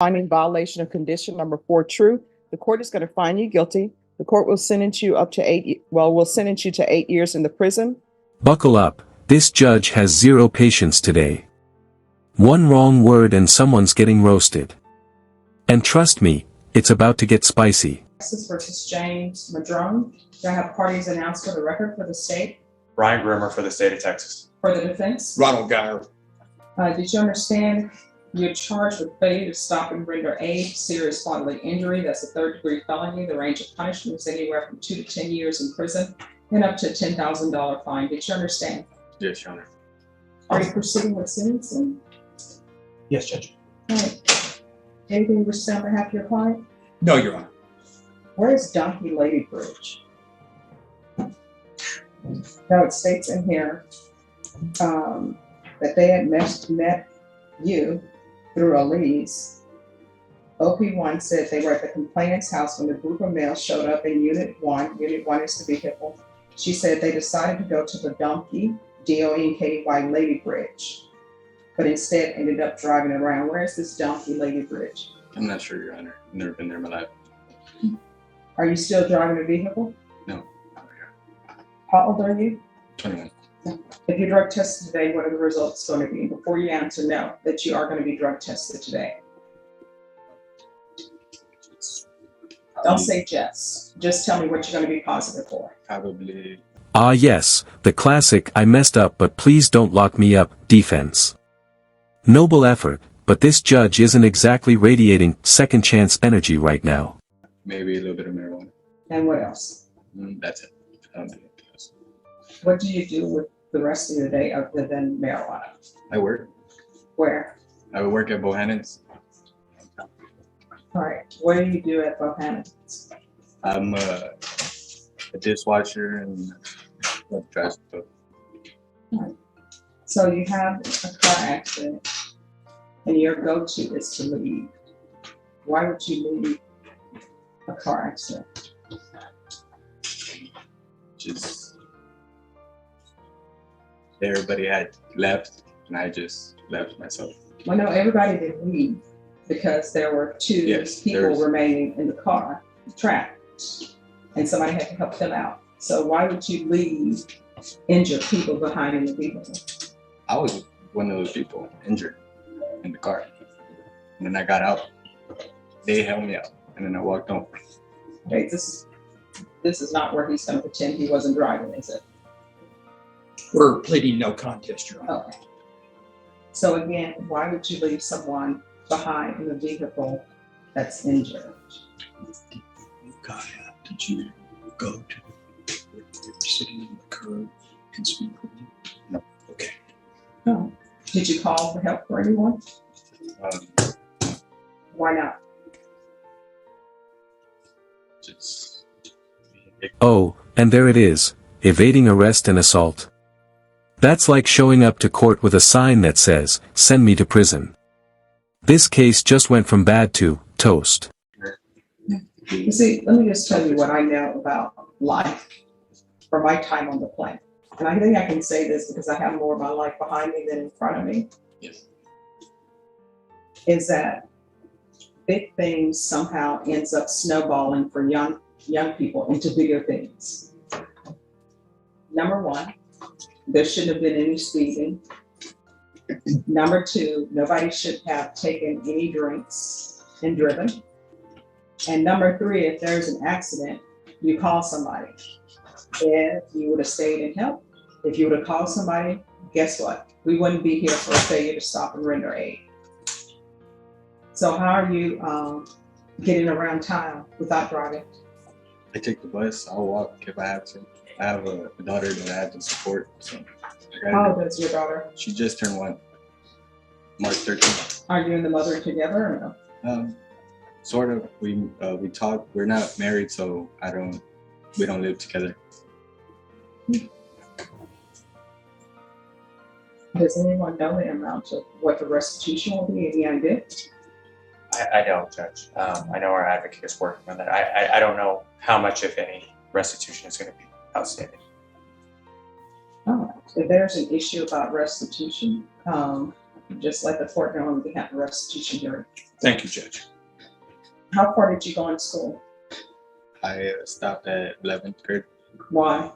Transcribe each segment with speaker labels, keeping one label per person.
Speaker 1: Finding violation of condition number 4 true, the court is going to find you guilty. The court will sentence you up to will sentence you to 8 years in the prison.
Speaker 2: Buckle up, this judge has zero patience today. One wrong word and someone's getting roasted. And trust me, it's about to get spicy.
Speaker 1: Texas versus James Madron. Do I have parties announced for the record for the state?
Speaker 3: Ryan Grimmer for the state of Texas.
Speaker 1: For the defense?
Speaker 4: Ronald Geyer.
Speaker 1: Did you understand you're charged with failure to stop and render aid, serious bodily injury? That's a third-degree felony. The range of punishment is anywhere from 2 to 10 years in prison and up to a $10,000 fine. Did you understand?
Speaker 3: Yes, Your Honor.
Speaker 1: Are you proceeding with sentencing?
Speaker 4: Yes, Judge.
Speaker 1: All right. Anything you wish to say on behalf of your client?
Speaker 4: No, Your Honor.
Speaker 1: Where is Donkey Lady Bridge? Now it states in here that they had met you through a lease. OP1 said they were at the complainant's house when the group of males showed up in Unit 1. Unit 1 is the vehicle. She said they decided to go to the Donkey, D-O-N-K-Y Lady Bridge, but instead ended up driving around. Where is this Donkey Lady Bridge?
Speaker 3: I'm not sure, Your Honor. I've never been there in my life.
Speaker 1: Are you still driving a vehicle?
Speaker 3: No.
Speaker 1: How old are you?
Speaker 3: 21.
Speaker 1: If you're drug tested today, what are the results going to be? Before you answer no, that you are going to be drug tested today. Don't say just tell me what you're going to be positive for.
Speaker 3: Probably.
Speaker 2: Ah yes, the classic I messed up but please don't lock me up defense. Noble effort, but this judge isn't exactly radiating second chance energy right now.
Speaker 3: Maybe a little bit of marijuana.
Speaker 1: And what else?
Speaker 3: That's it. I don't do anything else.
Speaker 1: What do you do with the rest of your day other than marijuana?
Speaker 3: I work.
Speaker 1: Where?
Speaker 3: I would work at Bohannon's.
Speaker 1: All right. What do you do at Bohannon's?
Speaker 3: I'm a dishwasher and trash stuff.
Speaker 1: Right. So you have a car accident and your go-to is to leave. Why would you leave a car accident?
Speaker 3: Just everybody had left and I just left myself.
Speaker 1: Well, no, everybody didn't leave because there were two people remaining in the car trapped and somebody had to help them out. So why would you leave injured people behind in the vehicle?
Speaker 3: I was one of those people injured in the car. And then I got out. They held me out and then I walked home.
Speaker 1: Okay, this is not where he's going to pretend he wasn't driving, is it?
Speaker 4: We're pleading no contest, Your Honor.
Speaker 1: Okay. So again, why would you leave someone behind in the vehicle that's injured?
Speaker 4: Did you go to where you were sitting in the curb and speak with you?
Speaker 3: No.
Speaker 4: Okay.
Speaker 1: No. Did you call for help for anyone? Why not?
Speaker 3: Just.
Speaker 2: Oh, and there it is, evading arrest and assault. That's like showing up to court with a sign that says, "Send me to prison." This case just went from bad to toast.
Speaker 1: You see, let me just tell you what I know about life from my time on the planet. And I think I can say this because I have more of my life behind me than in front of me.
Speaker 3: Yes.
Speaker 1: Is that big things somehow ends up snowballing for young people into bigger things. Number one, there shouldn't have been any speeding. Number two, nobody should have taken any drinks and driven. And number three, if there's an accident, you call somebody. If you would have stayed and helped, if you would have called somebody, guess what? We wouldn't be here for a failure to stop and render aid. So how are you getting around town without driving?
Speaker 3: I take the bus, I'll walk if I have to. I have a daughter that I have to support. So
Speaker 1: How old is your daughter?
Speaker 3: she just turned 1, March 13th.
Speaker 1: Are you and the mother together or no?
Speaker 3: Sort of. We talk. We're not married, so we don't live together.
Speaker 1: Does anyone know the amount of what the restitution will be? Any idea?
Speaker 5: I don't, Judge. I know our advocate is working on that. I don't know how much, if any, restitution is going to be outstanding.
Speaker 1: All right. If there's an issue about restitution, Just let the court know when we have a restitution hearing.
Speaker 4: Thank you, Judge.
Speaker 1: How far did you go in school?
Speaker 3: I stopped at 11th grade.
Speaker 1: Why?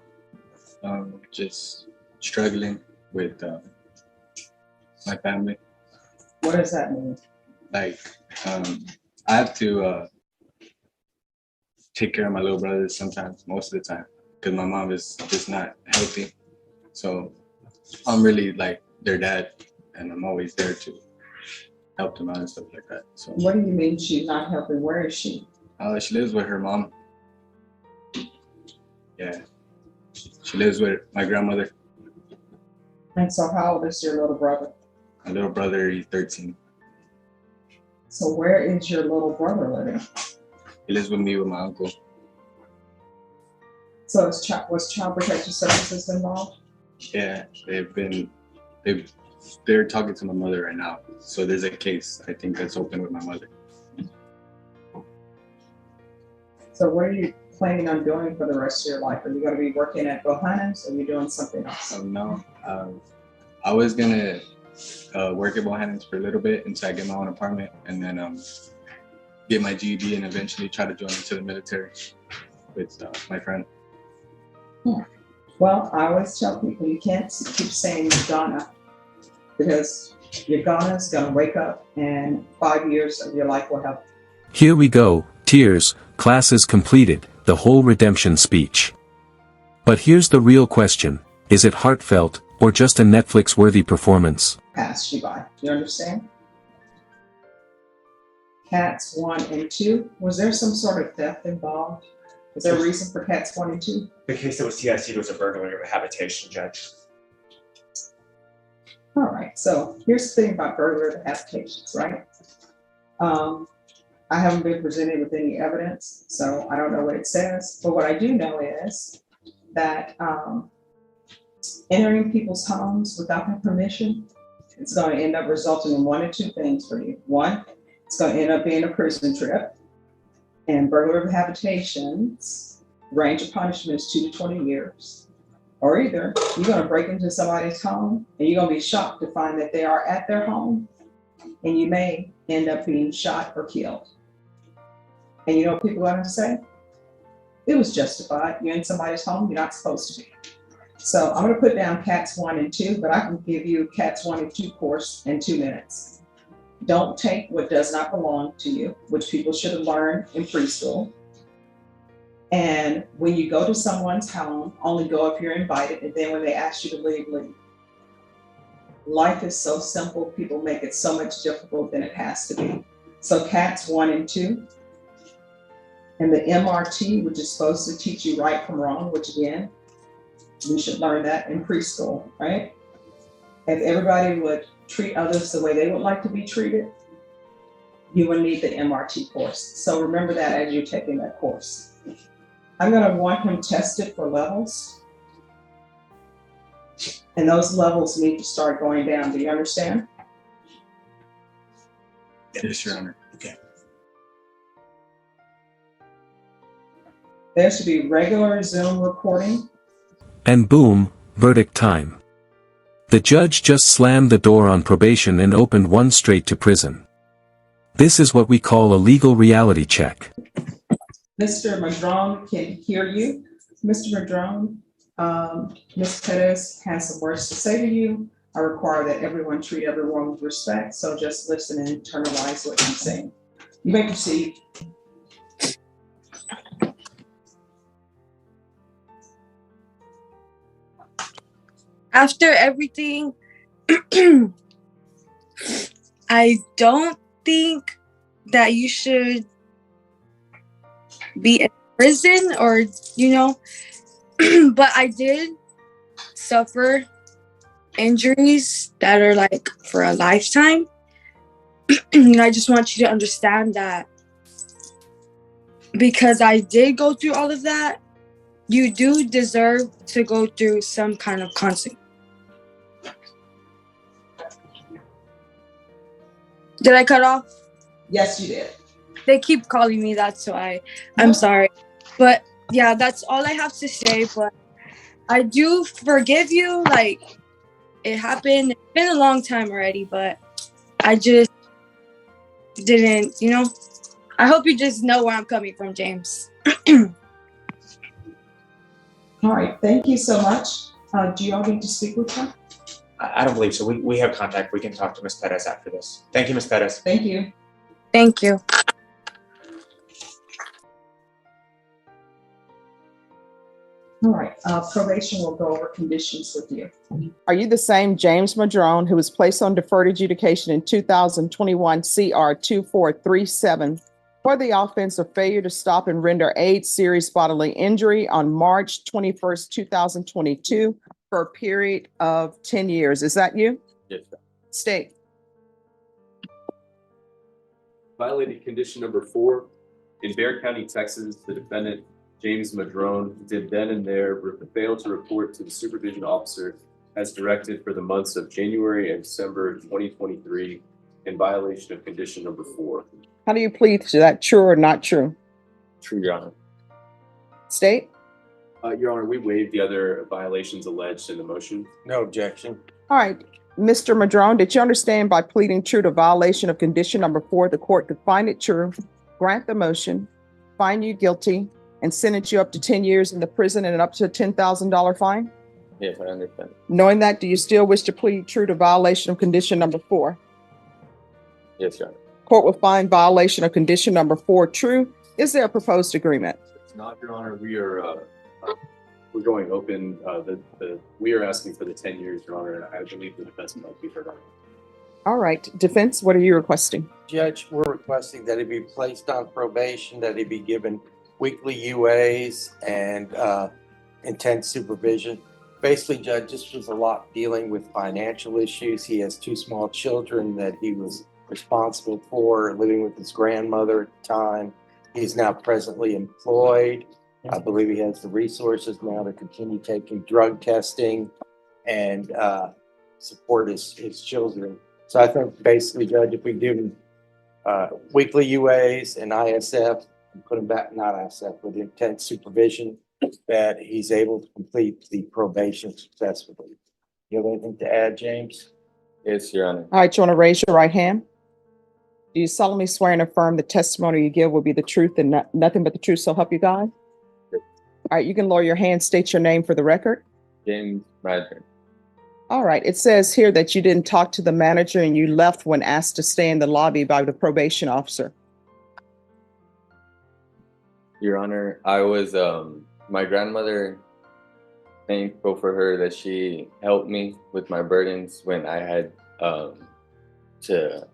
Speaker 3: Just struggling with my family.
Speaker 1: What does that mean?
Speaker 3: Like, I have to take care of my little brothers sometimes, most of the time, because my mom is just not healthy. So I'm really like their dad, and I'm always there to help them out and stuff like that. So
Speaker 1: What do you mean she's not helping? Where is she?
Speaker 3: she lives with her mom. Yeah, she lives with my grandmother.
Speaker 1: And so how old is your little brother?
Speaker 3: My little brother, he's 13.
Speaker 1: So where is your little brother living?
Speaker 3: He lives with me with my uncle.
Speaker 1: So was Child Protective Services involved?
Speaker 3: Yeah, they're talking to my mother right now. So there's a case, I think, that's open with my mother.
Speaker 1: So what are you planning on doing for the rest of your life? Are you going to be working at Bohannon's, or are you doing something else?
Speaker 3: No, I was gonna work at Bohannon's for a little bit until I get my own apartment, and then get my GED and eventually try to join into the military with my friend.
Speaker 1: Well, I always tell people you can't keep saying you're gonna, because your Ghana's going to wake up and 5 years of your life will have.
Speaker 2: Here we go, tears, classes completed, the whole redemption speech. But here's the real question, is it heartfelt, or just a Netflix-worthy performance?
Speaker 1: Passed you by. You understand? Cats 1 and 2. Was there some sort of theft involved? Is there a reason for cats 1 and 2?
Speaker 5: The case that was TIC'd was a burglary of a habitation, Judge.
Speaker 1: All right. So here's the thing about burglary of habitations, right? I haven't been presented with any evidence, so I don't know what it says. But what I do know is that entering people's homes without their permission, it's going to end up resulting in one of two things for you. One, it's going to end up being a prison trip. And burglary of habitations, range of punishment is 2 to 20 years. Or either you're going to break into somebody's home and you're going to be shocked to find that they are at their home, and you may end up being shot or killed. And you know what people are going to say? It was justified. You're in somebody's home, you're not supposed to be. So I'm going to put down cats 1 and 2, but I can give you cats 1 and 2 course in 2 minutes. Don't take what does not belong to you, which people should have learned in preschool. And when you go to someone's home, only go if you're invited, and then when they ask you to leave, leave. Life is so simple, people make it so much difficult than it has to be. So cats 1 and 2. And the MRT, which is supposed to teach you right from wrong, which again, you should learn that in preschool, right? If everybody would treat others the way they would like to be treated, you would need the MRT course. So remember that as you're taking that course. I'm going to want him tested for levels. And those levels need to start going down. Do you understand?
Speaker 3: Yes, Your Honor.
Speaker 4: Okay.
Speaker 1: There should be regular Zoom recording.
Speaker 2: And boom, verdict time. The judge just slammed the door on probation and opened one straight to prison. This is what we call a legal reality check.
Speaker 1: Mr. Madron can hear you. Mr. Madron, Ms. Perez has some words to say to you. I require that everyone treat everyone with respect, so just listen and internalize what he's saying. You may proceed.
Speaker 6: After everything, I don't think that you should be in prison or, but I did suffer injuries that are like for a lifetime. I just want you to understand that because I did go through all of that, you do deserve to go through some kind of consequence. Did I cut off?
Speaker 1: Yes, you did.
Speaker 6: They keep calling me that, so I'm sorry. But yeah, that's all I have to say. But I do forgive you. Like, it happened. It's been a long time already, but I just didn't, I hope you just know where I'm coming from, James.
Speaker 1: All right, thank you so much. Do you all need to speak with her?
Speaker 5: I don't believe so. We have contact. We can talk to Ms. Perez after this. Thank you, Ms. Perez.
Speaker 1: Thank you.
Speaker 6: Thank you.
Speaker 1: All right, probation will go over conditions with you.
Speaker 7: Are you the same James Madron who was placed on deferred adjudication in 2021 CR 2437 for the offense of failure to stop and render aid serious bodily injury on March 21st, 2022 for a period of 10 years? Is that you?
Speaker 8: Yes, sir.
Speaker 7: State.
Speaker 8: Violated condition number 4. In Bexar County, Texas, the defendant, James Madron, did then and there fail to report to the supervision officer as directed for the months of January and December 2023 in violation of condition number 4.
Speaker 7: How do you plead to that? True or not true?
Speaker 8: True, Your Honor.
Speaker 7: State.
Speaker 8: Your Honor, we waived the other violations alleged in the motion.
Speaker 9: No objection.
Speaker 7: All right. Mr. Madron, did you understand by pleading true to violation of condition number 4, the court could find it true, grant the motion, find you guilty, and sentence you up to 10 years in the prison and up to a $10,000 fine?
Speaker 8: Yes, I understand.
Speaker 7: Knowing that, do you still wish to plead true to violation of condition number 4?
Speaker 8: Yes, Your Honor.
Speaker 7: Court will find violation of condition number 4 true. Is there a proposed agreement?
Speaker 8: It's not, Your Honor. We're going open. We are asking for the 10 years, Your Honor. I believe the defense might be heard on.
Speaker 7: All right. Defense, what are you requesting?
Speaker 9: Judge, we're requesting that he be placed on probation, that he be given weekly UAs and intense supervision. Basically, Judge, this was a lot dealing with financial issues. He has 2 small children that he was responsible for, living with his grandmother at the time. He's now presently employed. I believe he has the resources now to continue taking drug testing and support his children. So I think basically, Judge, if we give him weekly UAs and ISF, and put him back, not ISF, with intense supervision, that he's able to complete the probation successfully. You have anything to add, James?
Speaker 8: Yes, Your Honor.
Speaker 7: All right. You want to raise your right hand? Do you solemnly swear and affirm the testimony you give will be the truth and nothing but the truth, so help you God?
Speaker 8: Yes.
Speaker 7: All right. You can lower your hand, state your name for the record.
Speaker 8: James Madron.
Speaker 7: All right. It says here that you didn't talk to the manager and you left when asked to stay in the lobby by the probation officer.
Speaker 8: Your Honor, I was my grandmother, thankful for her that she helped me with my burdens when I had to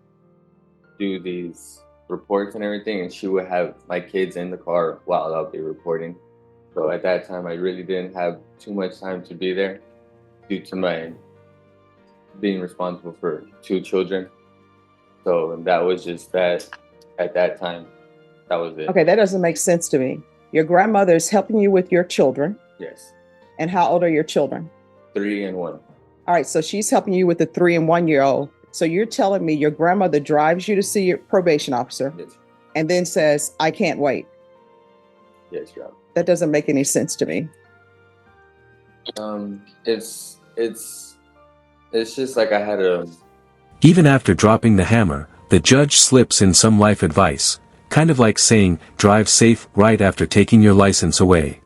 Speaker 8: do these reports and everything, and she would have my kids in the car while I'll be reporting. So at that time, I really didn't have too much time to be there due to my being responsible for 2 children. So that was just that at that time. That was it.
Speaker 7: Okay, that doesn't make sense to me. Your grandmother is helping you with your children.
Speaker 8: Yes.
Speaker 7: And how old are your children?
Speaker 8: 3 and 1.
Speaker 7: All right, so she's helping you with the 3 and 1 year old. So you're telling me your grandmother drives you to see your probation officer
Speaker 8: Yes.
Speaker 7: and then says, I can't wait.
Speaker 8: Yes, Your Honor.
Speaker 7: That doesn't make any sense to me.
Speaker 8: It's just like I had a.
Speaker 2: Even after dropping the hammer, the judge slips in some life advice, kind of like saying, drive safe right after taking your license away.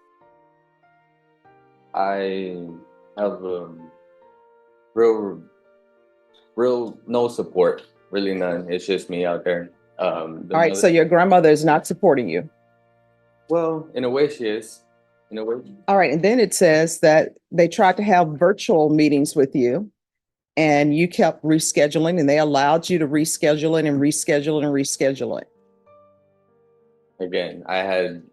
Speaker 8: I have real no support, really none. It's just me out there.
Speaker 7: All right, so your grandmother is not supporting you.
Speaker 8: Well, in a way she is. In a way.
Speaker 7: All right, and then it says that they tried to have virtual meetings with you and you kept rescheduling and they allowed you to reschedule it and reschedule it and reschedule it.
Speaker 8: Again, I had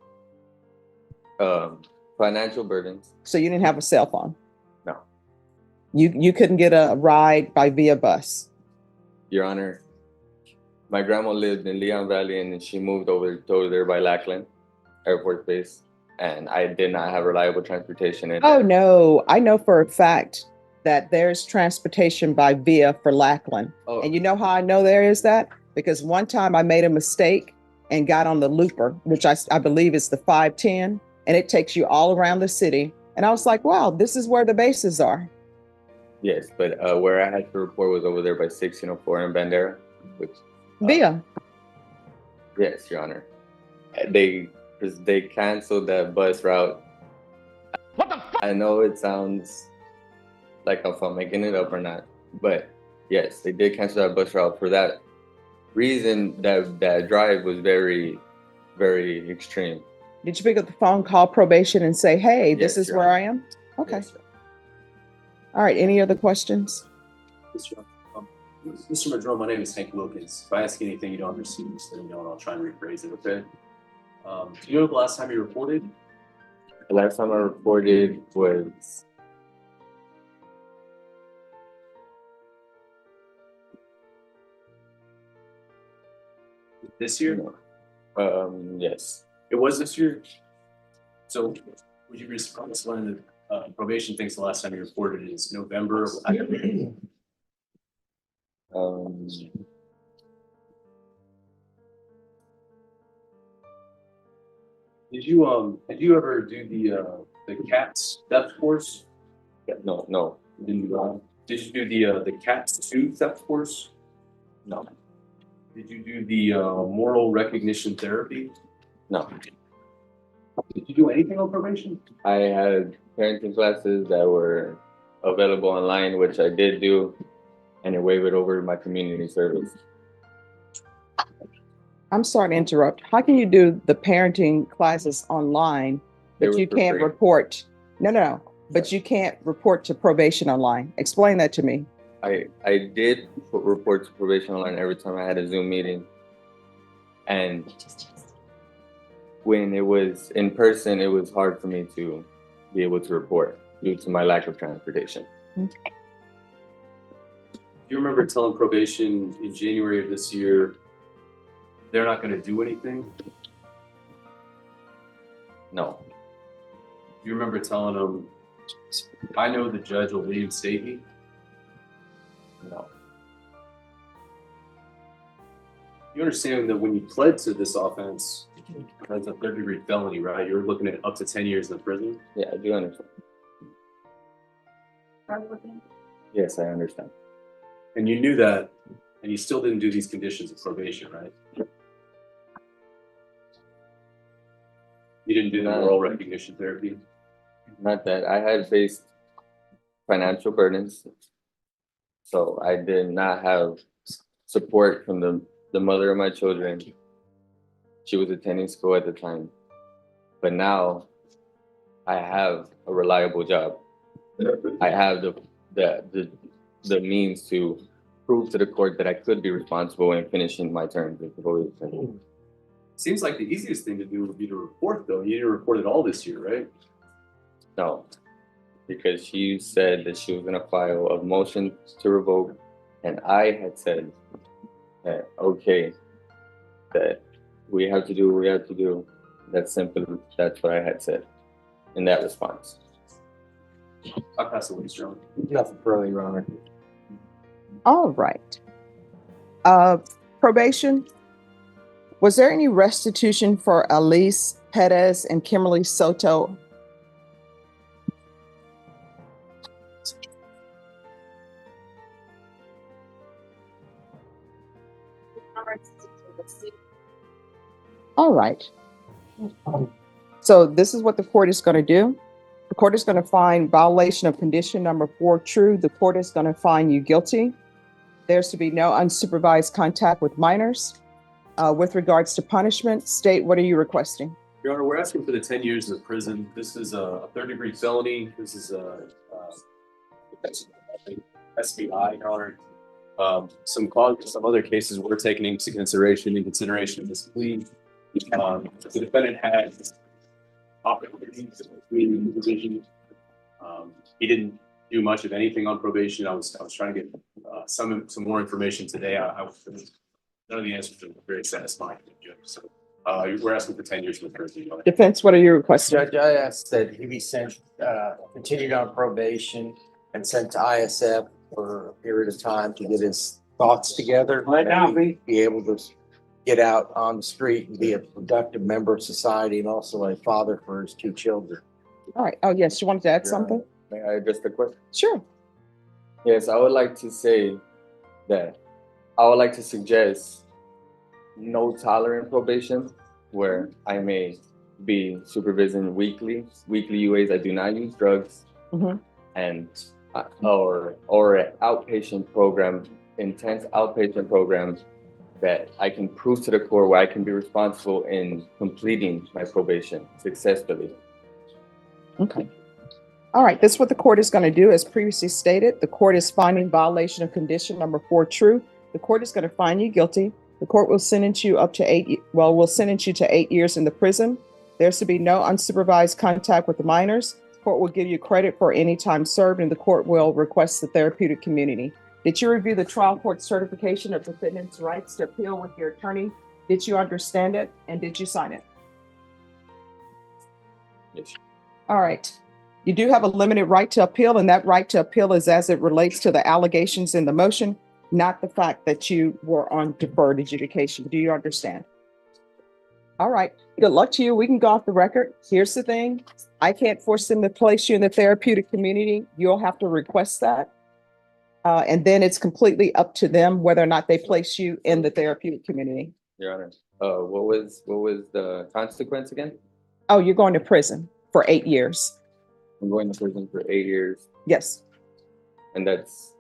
Speaker 8: financial burdens.
Speaker 7: So you didn't have a cell phone?
Speaker 8: No.
Speaker 7: You couldn't get a ride via bus?
Speaker 8: Your Honor, my grandma lived in Leon Valley and she moved over there by Lackland Air Force Base, and I did not have reliable transportation.
Speaker 7: Oh no, I know for a fact that there's transportation by via for Lackland.
Speaker 8: Oh.
Speaker 7: And you know how I know there is that? Because one time I made a mistake and got on the looper, which I believe is the 510, and it takes you all around the city. And I was like, wow, this is where the bases are.
Speaker 8: Yes, but where I had to report was over there by 1604 in Bandera, which
Speaker 7: Via.
Speaker 8: yes, Your Honor. They canceled that bus route. What the fuck? I know it sounds like if I'm making it up or not, but yes, they did cancel that bus route for that reason. That drive was very, very extreme.
Speaker 7: Did you pick up the phone, call probation, and say, "Hey, this
Speaker 8: Yes,
Speaker 7: is
Speaker 8: Your
Speaker 7: where
Speaker 8: Honor.
Speaker 7: I am"? Okay.
Speaker 8: Yes, Your
Speaker 7: All right. Any other questions?
Speaker 10: Mr. Madron, my name is Hank Wilkins. If I ask anything you don't understand, just let me know and I'll try and rephrase it, okay? Do you know the last time you reported?
Speaker 8: The last time I reported was
Speaker 10: This year?
Speaker 8: yes.
Speaker 10: It was this year? So would you be surprised when the probation thinks the last time you reported is November? Did you ever do the CATS theft course?
Speaker 8: No,
Speaker 10: Did you do the CATS 2 theft course?
Speaker 8: no,
Speaker 10: Did you do the moral recognition therapy?
Speaker 8: no.
Speaker 10: Did you do anything on probation?
Speaker 8: I had parenting classes that were available online, which I did do, and it waived over my community service.
Speaker 7: I'm sorry to interrupt. How can you do the parenting classes online,
Speaker 8: They
Speaker 7: but
Speaker 8: were
Speaker 7: you
Speaker 8: for
Speaker 7: can't
Speaker 8: free.
Speaker 7: report? No. But you can't report to probation online. Explain that to me.
Speaker 8: I did report to probation online every time I had a Zoom meeting, and when it was in person, it was hard for me to be able to report due to my lack of transportation.
Speaker 10: Do you remember telling probation in January of this year they're not going to do anything?
Speaker 8: No,
Speaker 10: Do you remember telling them, I know the judge will reinstate me?
Speaker 8: no,
Speaker 10: You understand that when you pled to this offense, that's a third-degree felony, right? You're looking at up to 10 years in prison.
Speaker 8: yeah, I do understand. Yes, I understand.
Speaker 10: And you knew that, and you still didn't do these conditions of probation, right? You didn't do the
Speaker 8: No.
Speaker 10: moral recognition therapy?
Speaker 8: Not that I had faced financial burdens, so I did not have support from the mother of my children. She was attending school at the time, but now I have a reliable job. I have the means to prove to the court that I could be responsible in finishing my term as the probation.
Speaker 10: Seems like the easiest thing to do would be to report, though. You didn't report it all this year, right?
Speaker 8: No, because she said that she was going to file a motion to revoke, and I had said that, okay, that we have to do what we have to do. That's simple. That's what I had said in that response.
Speaker 10: I'll pass the way, John.
Speaker 9: Nothing further, Your Honor.
Speaker 7: All right. Probation. Was there any restitution for Elise Perez and Kimberly Soto? All right. So this is what the court is going to do. The court is going to find violation of condition number 4 true. The court is going to find you guilty. There's to be no unsupervised contact with minors. With regards to punishment, state, what are you requesting?
Speaker 10: Your Honor, we're asking for the 10 years in the prison. This is a third-degree felony. This is a SBI, Your Honor. Some other cases were taken into consideration of this plea. The defendant had opportunities between the division. He didn't do much of anything on probation. I was trying to get some more information today. None of the answers are very satisfying. So we're asking for 10 years in prison.
Speaker 7: Defense, what are you requesting?
Speaker 9: Judge, I asked that he be sent, continued on probation and sent to ISF for a period of time to get his thoughts together. Be able to get out on the street and be a productive member of society and also a father for his 2 children.
Speaker 7: All right. Oh, yes. You wanted to add something?
Speaker 8: May I address the question?
Speaker 7: Sure.
Speaker 8: Yes, I would like to say that I would like to suggest no tolerant probation, where I may be supervising weekly UAs. I do not use drugs,
Speaker 7: Mhm.
Speaker 8: and or an outpatient program, intense outpatient program that I can prove to the court where I can be responsible in completing my probation successfully.
Speaker 7: Okay. All right, this is what the court is going to do. As previously stated, the court is finding violation of condition number 4 true. The court is going to find you guilty. The court will sentence you up to will sentence you to 8 years in the prison. There's to be no unsupervised contact with the minors. The court will give you credit for any time served, and the court will request the therapeutic community. Did you review the trial court certification of defendant's rights to appeal with your attorney? Did you understand it, and did you sign it?
Speaker 8: Yes.
Speaker 7: All right. You do have a limited right to appeal, and that right to appeal is as it relates to the allegations in the motion, not the fact that you were on deferred adjudication. Do you understand? All right. Good luck to you. We can go off the record. Here's the thing. I can't force them to place you in the therapeutic community. You'll have to request that. And then it's completely up to them whether or not they place you in the therapeutic community.
Speaker 8: Your Honor, what was the consequence again?
Speaker 7: Oh, you're going to prison for 8 years.
Speaker 8: I'm going to prison for 8 years,
Speaker 7: Yes.
Speaker 8: and that's